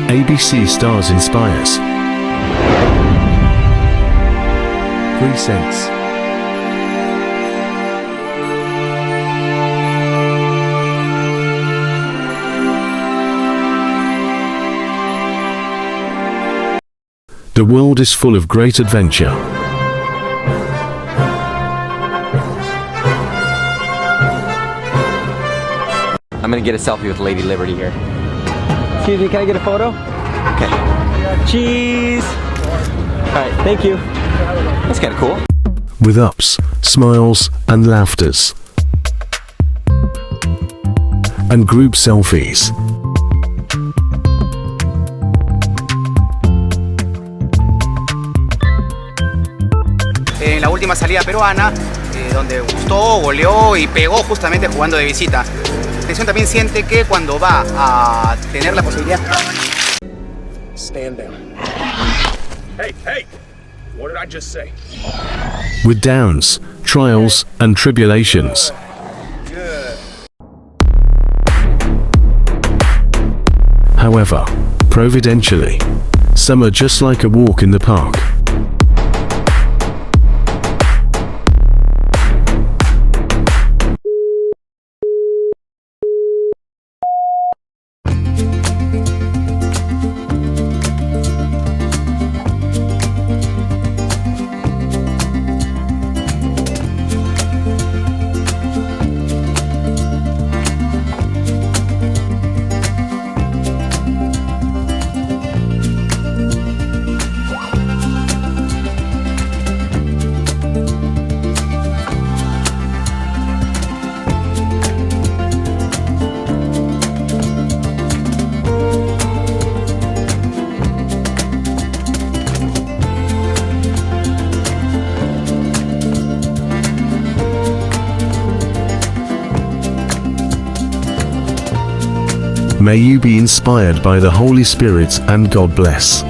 ABC Stars inspires. 3 cents. The world is full of great adventure. I'm gonna get a selfie with Lady Liberty here. Excuse me, can I get a photo? Okay. Cheese! Alright, thank you. That's kinda cool. With ups, smiles, and laughters. And group selfies. En la última salida peruana, donde gustó, goleó y pegó justamente jugando de visita. La selección también siente que cuando va a tener la posibilidad... Stand down. Hey, hey! What did I just say? With downs, trials, and tribulations. However, providentially, some are just like a walk in the park. May you be inspired by the Holy Spirit and God bless.